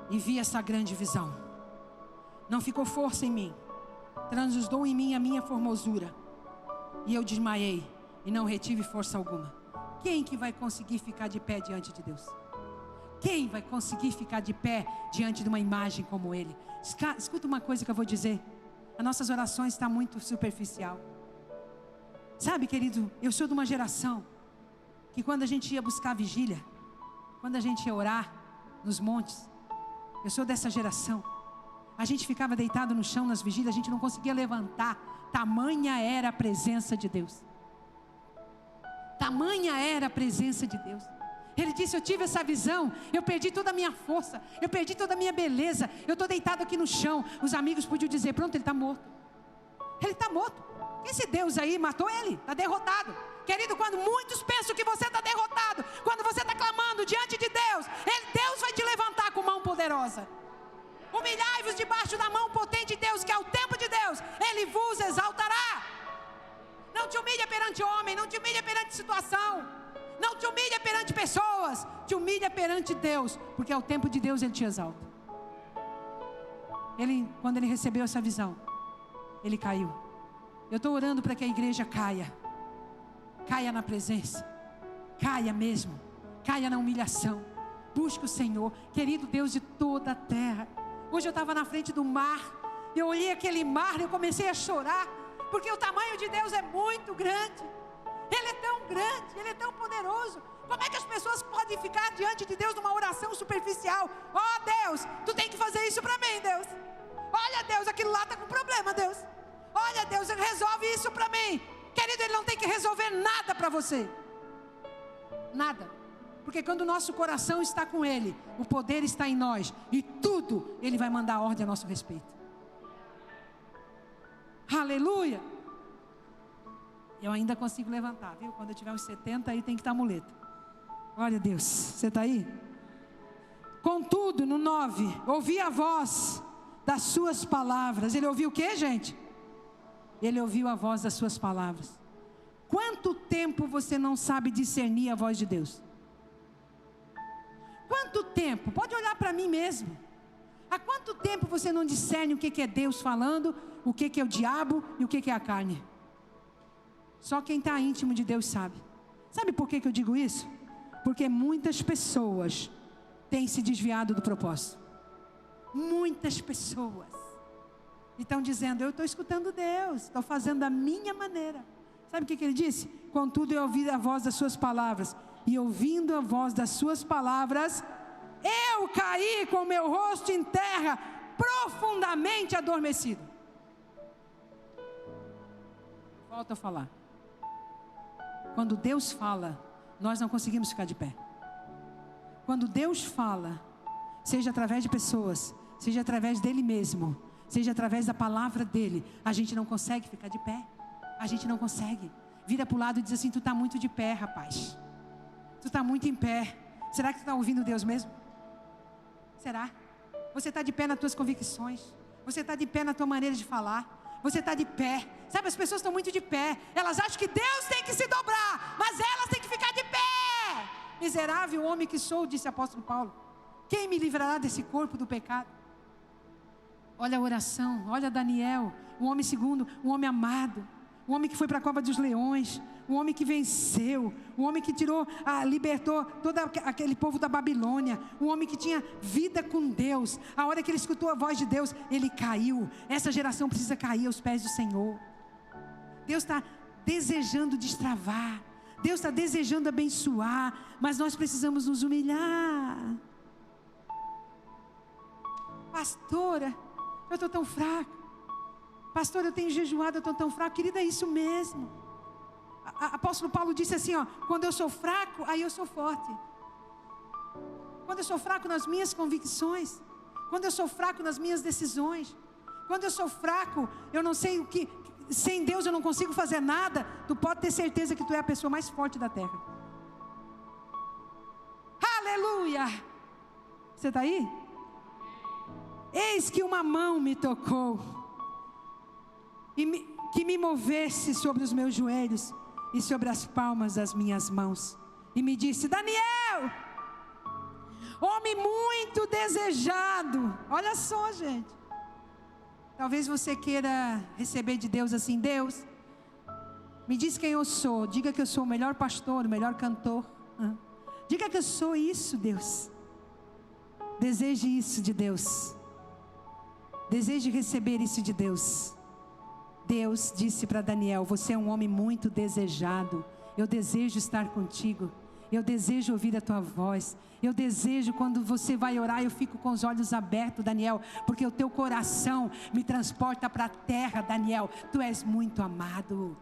e vi essa grande visão. Não ficou força em mim, transudou em mim a minha formosura, e eu desmaiei, e não retive força alguma. Quem que vai conseguir ficar de pé diante de Deus? Quem vai conseguir ficar de pé diante de uma imagem como Ele? Escuta uma coisa que eu vou dizer. As nossas orações estão muito superficial. Sabe, querido, eu sou de uma geração que quando a gente ia buscar a vigília, quando a gente ia orar nos montes, eu sou dessa geração, a gente ficava deitado no chão nas vigílias, a gente não conseguia levantar, tamanha era a presença de Deus. Tamanha era a presença de Deus. Ele disse, eu tive essa visão, eu perdi toda a minha força, eu perdi toda a minha beleza, eu estou deitado aqui no chão. Os amigos podiam dizer, pronto, ele está morto. Ele está morto. Esse Deus aí matou ele, está derrotado. Querido, quando muitos pensam que você está derrotado, quando você está clamando diante de Deus, Deus vai te levantar com mão poderosa. Humilhai-vos debaixo da mão potente de Deus, que é o tempo de Deus, Ele vos exaltará. Não te humilha perante homem, não te humilha perante situação, não te humilha perante pessoas, te humilha perante Deus, porque é o tempo de Deus, Ele te exalta. Quando ele recebeu essa visão, ele caiu. Eu estou orando para que a igreja caia na presença, caia mesmo, caia na humilhação, busque o Senhor, querido Deus de toda a terra. Hoje eu estava na frente do mar, eu olhei aquele mar e eu comecei a chorar, porque o tamanho de Deus é muito grande, Ele é tão grande, Ele é tão poderoso. Como é que as pessoas podem ficar diante de Deus numa oração superficial? Oh Deus, tu tem que fazer isso para mim, Deus. Olha Deus, aquilo lá está com problema, Deus. Olha Deus, resolve isso para mim. Querido, Ele não tem que resolver nada para você. Nada. Porque quando o nosso coração está com Ele, o poder está em nós. E tudo Ele vai mandar ordem a nosso respeito. Aleluia. Eu ainda consigo levantar, viu? Quando eu tiver uns 70, aí tem que estar muleta. Glória a Deus. Você está aí? Contudo, no 9, ouvi a voz das suas palavras. Ele ouviu o quê, gente? Ele ouviu a voz das suas palavras. Quanto tempo você não sabe discernir a voz de Deus? Quanto tempo? Pode olhar para mim mesmo. Há quanto tempo você não discerne o que é Deus falando, o que é o diabo e o que é a carne? Só quem está íntimo de Deus sabe. Sabe por que eu digo isso? Porque muitas pessoas têm se desviado do propósito. Muitas pessoas estão dizendo: eu estou escutando Deus, estou fazendo da minha maneira. Sabe o que ele disse? Contudo, eu ouvi a voz das suas palavras, e ouvindo a voz das suas palavras, eu caí com o meu rosto em terra, profundamente adormecido. Volto a falar. Quando Deus fala, nós não conseguimos ficar de pé. Quando Deus fala, seja através de pessoas, seja através dele mesmo, seja através da palavra dele, a gente não consegue ficar de pé. A gente não consegue. Vira para o lado e diz assim: tu está muito de pé, rapaz. Tu está muito em pé. Será que tu está ouvindo Deus mesmo? Será? Você está de pé nas tuas convicções. Você está de pé na tua maneira de falar. Você está de pé. Sabe, as pessoas estão muito de pé. Elas acham que Deus tem que se dobrar, mas elas têm que ficar de pé. Miserável homem que sou, disse o apóstolo Paulo. Quem me livrará desse corpo do pecado? Olha a oração, olha Daniel, um homem segundo, um homem amado. Um homem que foi para a cova dos leões, um homem que venceu, um homem que libertou todo aquele povo da Babilônia, um homem que tinha vida com Deus. A hora que ele escutou a voz de Deus, ele caiu. Essa geração precisa cair aos pés do Senhor. Deus está desejando destravar, Deus está desejando abençoar, mas nós precisamos nos humilhar. Pastora, eu estou tão fraco. Pastor, eu tenho jejuado, eu estou tão fraco. Querida, é isso mesmo. Apóstolo Paulo disse assim, ó: quando eu sou fraco, aí eu sou forte. Quando eu sou fraco nas minhas convicções, quando eu sou fraco nas minhas decisões, quando eu sou fraco, eu não sei o que, sem Deus eu não consigo fazer nada. Tu pode ter certeza que tu é a pessoa mais forte da terra. Aleluia! Você está aí? Eis que uma mão me tocou, que me movesse sobre os meus joelhos e sobre as palmas das minhas mãos, e me disse: Daniel, homem muito desejado. Olha só, gente, talvez você queira receber de Deus assim: Deus, me diz quem eu sou, diga que eu sou o melhor pastor, o melhor cantor, diga que eu sou isso, Deus. Deseje isso de Deus, deseje receber isso de Deus. Deus disse para Daniel: você é um homem muito desejado. Eu desejo estar contigo. Eu desejo ouvir a tua voz. Eu desejo, quando você vai orar, eu fico com os olhos abertos, Daniel, porque o teu coração me transporta para a terra, Daniel. Tu és muito amado.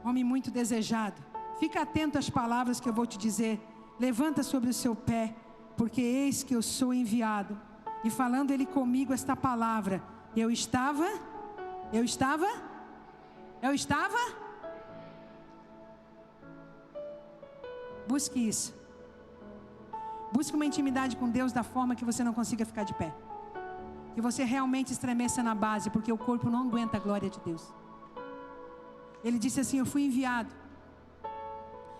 Homem muito desejado. Fica atento às palavras que eu vou te dizer. Levanta sobre o seu pé, porque eis que eu sou enviado. E falando ele comigo esta palavra, eu estava. Busque isso. Busque uma intimidade com Deus da forma que você não consiga ficar de pé. Que você realmente estremeça na base, porque o corpo não aguenta a glória de Deus. Ele disse assim: eu fui enviado.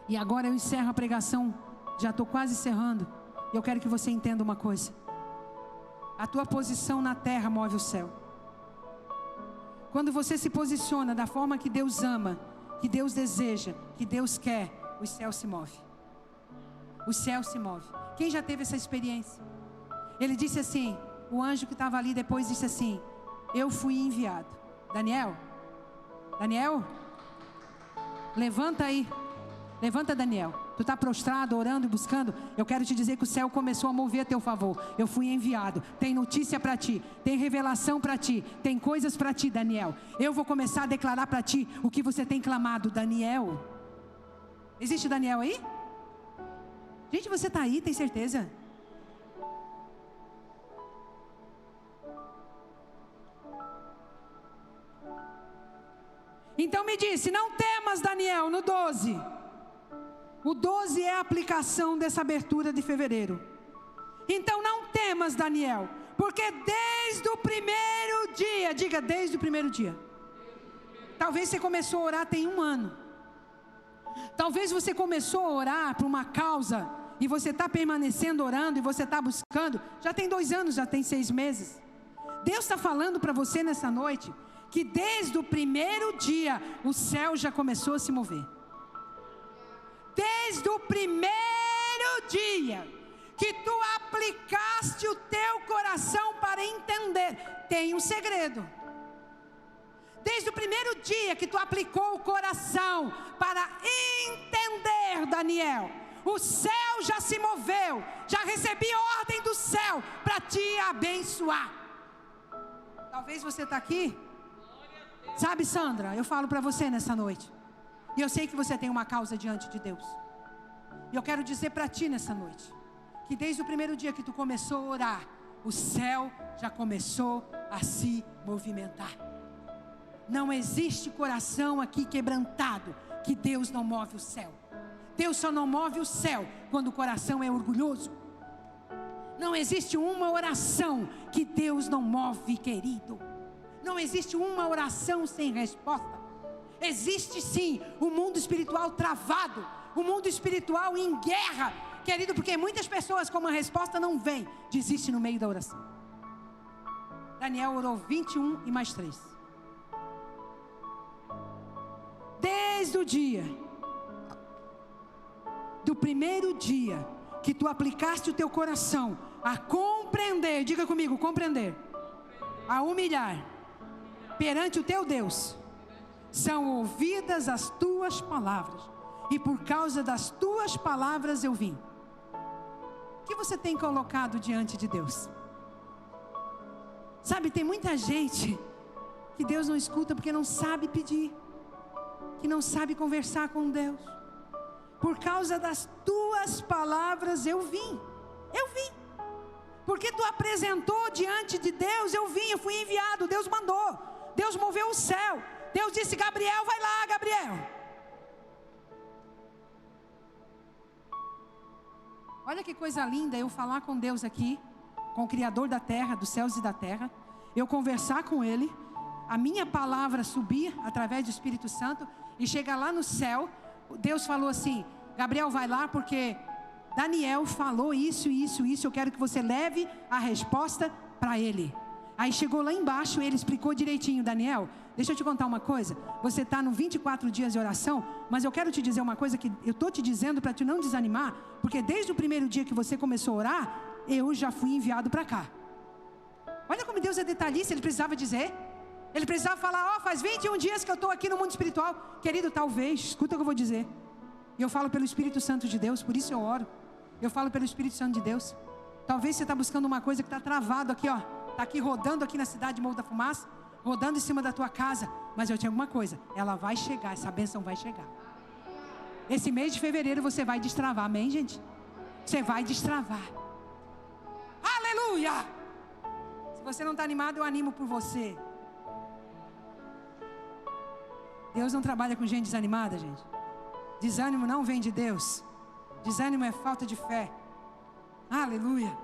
E agora eu encerro a pregação. Já estou quase encerrando. Eu quero que você entenda uma coisa. A tua posição na terra move o céu. Quando você se posiciona da forma que Deus ama, que Deus deseja, que Deus quer, o céu se move. O céu se move. Quem já teve essa experiência? Ele disse assim, o anjo que estava ali depois disse assim: eu fui enviado. Daniel, levanta aí. Levanta, Daniel. Tu está prostrado, orando e buscando. Eu quero te dizer que o céu começou a mover a teu favor. Eu fui enviado. Tem notícia para ti. Tem revelação para ti. Tem coisas para ti, Daniel. Eu vou começar a declarar para ti o que você tem clamado, Daniel. Existe Daniel aí? Gente, você está aí, tem certeza? Então me disse: não temas, Daniel, no 12. O 12 é a aplicação dessa abertura de fevereiro. Então não temas, Daniel, porque desde o primeiro dia, diga, desde o primeiro dia. Talvez você começou a orar tem 1 ano. Talvez você começou a orar por uma causa e você está permanecendo orando e você está buscando. Já tem 2 anos, já tem 6 meses. Deus está falando para você nessa noite que desde o primeiro dia o céu já começou a se mover. Desde o primeiro dia que tu aplicaste o teu coração para entender, tem um segredo. Desde o primeiro dia que tu aplicou o coração para entender, Daniel, o céu já se moveu, já recebi ordem do céu para te abençoar. Talvez você está aqui, sabe, Sandra, eu falo para você nessa noite, e eu sei que você tem uma causa diante de Deus, e eu quero dizer para ti nessa noite, que desde o primeiro dia que tu começou a orar, o céu já começou a se movimentar. Não existe coração aqui quebrantado que Deus não move o céu. Deus só não move o céu quando o coração é orgulhoso. Não existe uma oração que Deus não move, querido. Não existe uma oração sem resposta. Existe sim o mundo espiritual travado, o mundo espiritual em guerra, querido, porque muitas pessoas, como a resposta não vem, desistem no meio da oração. Daniel orou 21 e mais 3. Desde o dia, do primeiro dia que tu aplicaste o teu coração a compreender, diga comigo, compreender, a humilhar perante o teu Deus, são ouvidas as tuas palavras, e por causa das tuas palavras eu vim. O que você tem colocado diante de Deus? Sabe, tem muita gente que Deus não escuta porque não sabe pedir, que não sabe conversar com Deus. Por causa das tuas palavras eu vim. Porque tu apresentou diante de Deus, eu vim, eu fui enviado, Deus mandou, Deus moveu o céu, Deus disse: Gabriel, vai lá, Gabriel. Olha que coisa linda eu falar com Deus aqui, com o Criador da terra, dos céus e da terra, eu conversar com Ele, a minha palavra subir através do Espírito Santo e chegar lá no céu. Deus falou assim: Gabriel, vai lá porque Daniel falou isso, eu quero que você leve a resposta para ele. Aí chegou lá embaixo, ele explicou direitinho: Daniel, deixa eu te contar uma coisa, você está no 24 dias de oração, mas eu quero te dizer uma coisa que eu estou te dizendo para te não desanimar, porque desde o primeiro dia que você começou a orar, eu já fui enviado para cá. Olha como Deus é detalhista, Ele precisava dizer, Ele precisava falar: faz 21 dias que eu estou aqui no mundo espiritual. Querido, talvez, escuta o que eu vou dizer, e eu falo pelo Espírito Santo de Deus, por isso eu oro, eu falo pelo Espírito Santo de Deus. Talvez você está buscando uma coisa que está travado aqui, está aqui rodando aqui na cidade de Morro da Fumaça, rodando em cima da tua casa, mas eu tenho alguma coisa, ela vai chegar, essa bênção vai chegar. Esse mês de fevereiro você vai destravar, amém, gente? Você vai destravar. Aleluia! Se você não está animado, eu animo por você. Deus não trabalha com gente desanimada, gente. Desânimo não vem de Deus. Desânimo é falta de fé. Aleluia.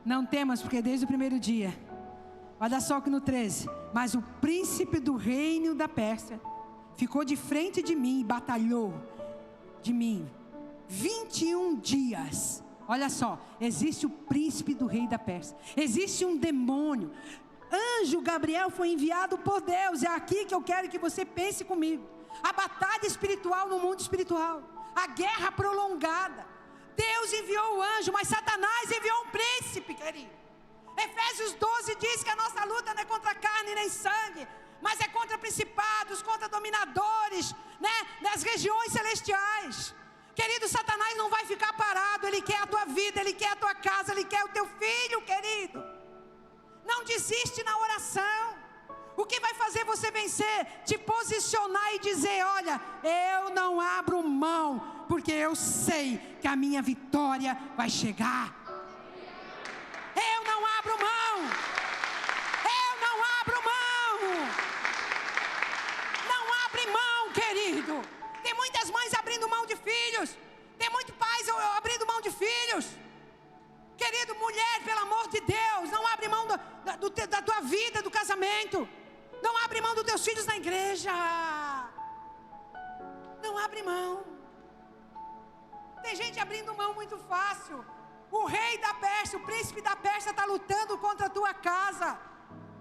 Não temas, porque desde o primeiro dia, olha só que no 13, mas o príncipe do reino da Pérsia ficou de frente de mim e batalhou de mim 21 dias. Olha só, existe o príncipe do rei da Pérsia, existe um demônio. Anjo Gabriel foi enviado por Deus. É aqui que eu quero que você pense comigo. A batalha espiritual no mundo espiritual, a guerra prolongada. Deus enviou o anjo, mas Satanás enviou um príncipe, querido. Efésios 12 diz que a nossa luta não é contra carne nem sangue, mas é contra principados, contra dominadores, nas regiões celestiais. Querido, Satanás não vai ficar parado. Ele quer a tua vida, ele quer a tua casa, ele quer o teu filho, querido. Não desiste na oração. O que vai fazer você vencer? Te posicionar e dizer: olha, eu não abro mão, porque eu sei que a minha vitória vai chegar. Eu não abro mão. Eu não abro mão. querido. Tem muitas mães abrindo mão de filhos. Tem muitos pais abrindo mão de filhos. Querido, mulher, pelo amor de Deus, não abre mão da tua vida, do casamento. Não abre mão dos teus filhos na igreja. Não abre mão. Tem gente abrindo mão muito fácil. O rei da Pérsia, o príncipe da Pérsia está lutando contra a tua casa.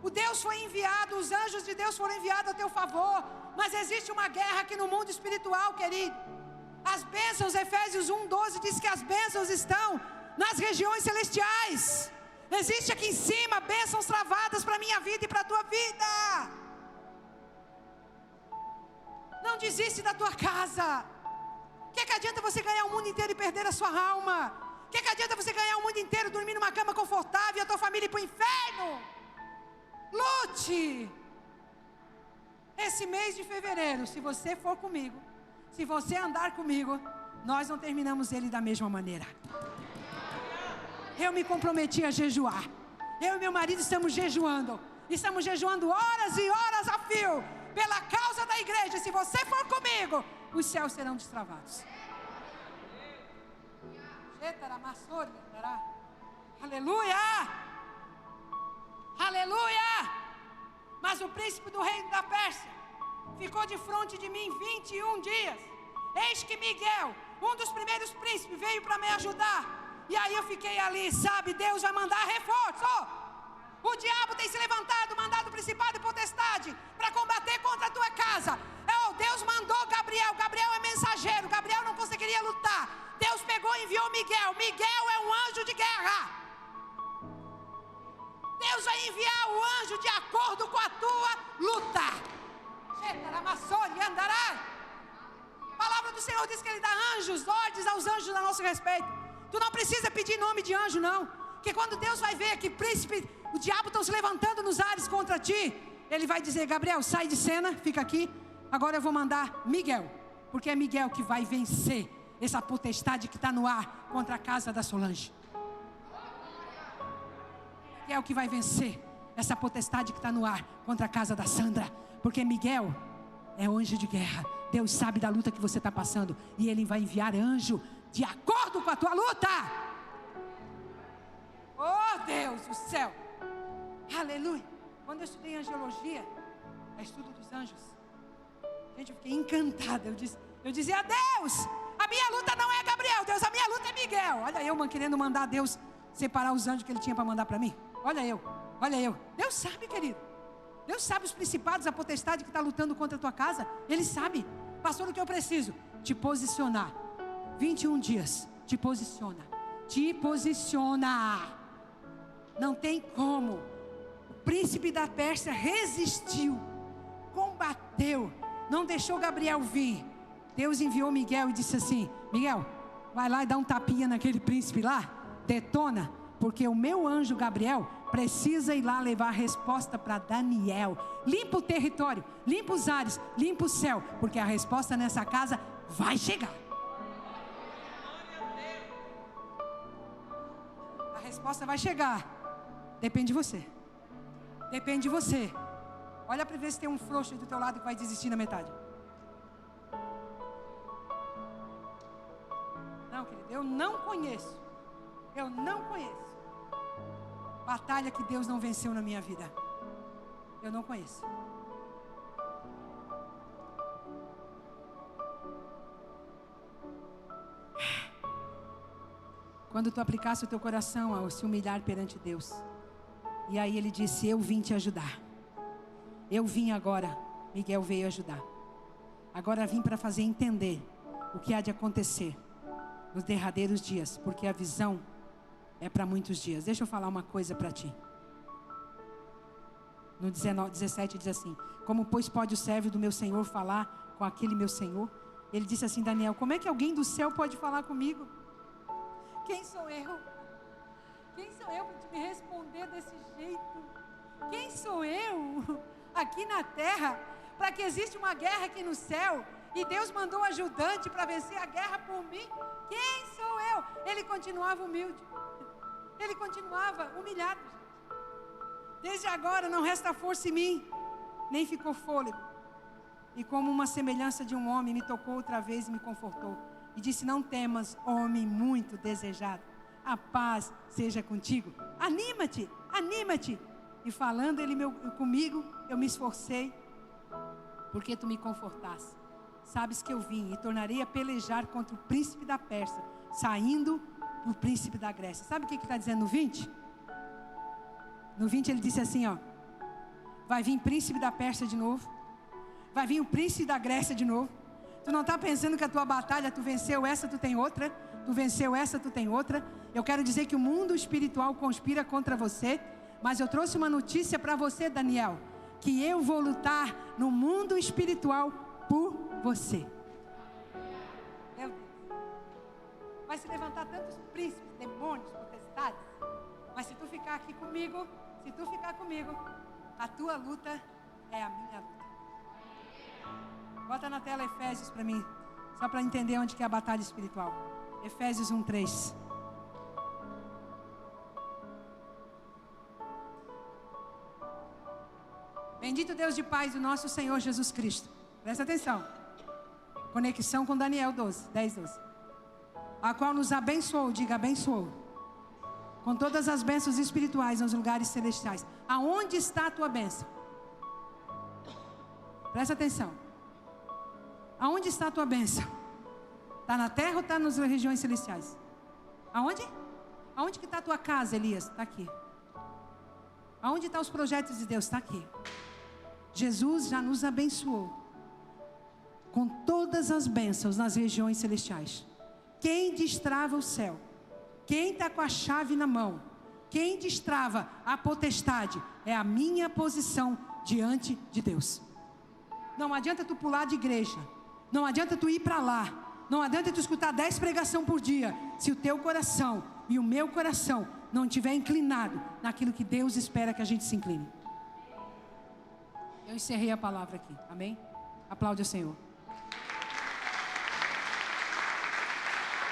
O Deus foi enviado, os anjos de Deus foram enviados a teu favor. Mas existe uma guerra aqui no mundo espiritual, querido. As bênçãos, Efésios 1:12 diz que as bênçãos estão nas regiões celestiais. Existe aqui em cima bênçãos travadas para a minha vida e para a tua vida. Não desiste da tua casa. O que adianta você ganhar o mundo inteiro e perder a sua alma? O que adianta você ganhar o mundo inteiro, dormir numa cama confortável e a tua família ir para o inferno? Lute. Esse mês de fevereiro, se você for comigo, se você andar comigo, nós não terminamos ele da mesma maneira. Eu me comprometi a jejuar. Eu e meu marido estamos jejuando. Estamos jejuando horas e horas a fio, pela causa da igreja. Se você for comigo, os céus serão destravados. Aleluia! Aleluia! Mas o príncipe do reino da Pérsia ficou de frente de mim 21 dias. Eis que Miguel, um dos primeiros príncipes, veio para me ajudar. E aí eu fiquei ali, sabe? Deus vai mandar reforço. O diabo tem se levantado, mandado principado e potestade para combater contra a tua casa. Deus mandou Gabriel. Gabriel é mensageiro. Gabriel não conseguiria lutar. Deus pegou e enviou Miguel. Miguel é um anjo de guerra. Deus vai enviar o anjo de acordo com a tua luta. A palavra do Senhor diz que Ele dá anjos, ordens aos anjos a nosso respeito. Tu não precisa pedir nome de anjo, não. Porque quando Deus vai ver que príncipe, o diabo estão se levantando nos ares contra ti, Ele vai dizer: Gabriel, sai de cena, fica aqui. Agora eu vou mandar Miguel, porque é Miguel que vai vencer essa potestade que está no ar contra a casa da Solange. Miguel que vai vencer essa potestade que está no ar contra a casa da Sandra, porque Miguel é anjo de guerra. Deus sabe da luta que você está passando, e Ele vai enviar anjo de acordo com a tua luta. Oh Deus do céu, aleluia. Quando eu estudei angiologia, é estudo dos anjos, gente, eu fiquei encantada. Eu dizia: Deus, a minha luta não é Gabriel, Deus, a minha luta é Miguel. Olha eu, querendo mandar Deus separar os anjos que Ele tinha para mandar para mim. Olha eu. Deus sabe, querido. Deus sabe os principados, a potestade que está lutando contra a tua casa. Ele sabe. Pastor, o que eu preciso? Te posicionar. 21 dias. Te posiciona. Te posiciona. Não tem como. O príncipe da Pérsia resistiu, combateu, não deixou Gabriel vir. Deus enviou Miguel e disse assim: Miguel, vai lá e dá um tapinha naquele príncipe lá, detona, porque o meu anjo Gabriel precisa ir lá levar a resposta para Daniel. Limpa o território, limpa os ares, limpa o céu, porque a resposta nessa casa vai chegar. A resposta vai chegar. Depende de você. Depende de você. Olha para ver se tem um frouxo aí do teu lado que vai desistir na metade. Não, querido, eu não conheço. Eu não conheço batalha que Deus não venceu na minha vida. Eu não conheço. Quando tu aplicasse o teu coração a se humilhar perante Deus, e aí Ele disse: eu vim te ajudar. Eu vim agora. Miguel veio ajudar. Agora vim para fazer entender o que há de acontecer nos derradeiros dias, porque a visão é para muitos dias. Deixa eu falar uma coisa para ti. No 17 diz assim: como pois pode o servo do meu Senhor falar com aquele meu Senhor? Ele disse assim: Daniel, como é que alguém do céu pode falar comigo? Quem sou eu? Quem sou eu para te me responder desse jeito? Quem sou eu aqui na terra para que exista uma guerra aqui no céu e Deus mandou um ajudante para vencer a guerra por mim? Quem sou eu? Ele continuava humilde. Ele continuava humilhado. Desde agora não resta força em mim, nem ficou fôlego. e como uma semelhança de um homem me tocou outra vez e me confortou. E disse: não temas, homem muito desejado, a paz seja contigo. Anima-te, anima-te. E falando ele comigo, eu me esforcei, porque tu me confortaste. Sabes que eu vim e tornarei a pelejar contra o príncipe da Pérsia, saindo do príncipe da Grécia. Sabe o que está dizendo no 20? No 20 ele disse assim, ó: vai vir príncipe da Pérsia de novo, vai vir o príncipe da Grécia de novo. Tu não está pensando que a tua batalha, tu venceu essa, tu tem outra, tu venceu essa, tu tem outra. Eu quero dizer que o mundo espiritual conspira contra você, mas eu trouxe uma notícia para você, Daniel, que eu vou lutar no mundo espiritual por você. Meu Deus. Vai se levantar tantos príncipes, demônios, potestades, mas se tu ficar aqui comigo, a tua luta é a minha luta. Bota na tela Efésios para mim, só para entender onde que é a batalha espiritual. Efésios 1:3. Bendito Deus de paz do nosso Senhor Jesus Cristo. Presta atenção. Conexão com Daniel 10:12. A qual nos abençoou, diga abençoou, com todas as bênçãos espirituais nos lugares celestiais. Aonde está a tua bênção? Presta atenção. Aonde está a tua bênção? Está na terra ou está nas regiões celestiais? Aonde? Aonde que está a tua casa, Elias? Está aqui. Aonde estão os projetos de Deus? Está aqui. Jesus já nos abençoou com todas as bênçãos nas regiões celestiais. Quem destrava o céu? Quem está com a chave na mão? Quem destrava a potestade? É a minha posição diante de Deus. Não adianta tu pular de igreja. Não adianta tu ir para lá. Não adianta tu escutar 10 pregações por dia, se o teu coração e o meu coração não estiver inclinado naquilo que Deus espera que a gente se incline. Eu encerrei a palavra aqui. Amém? Aplaude o Senhor.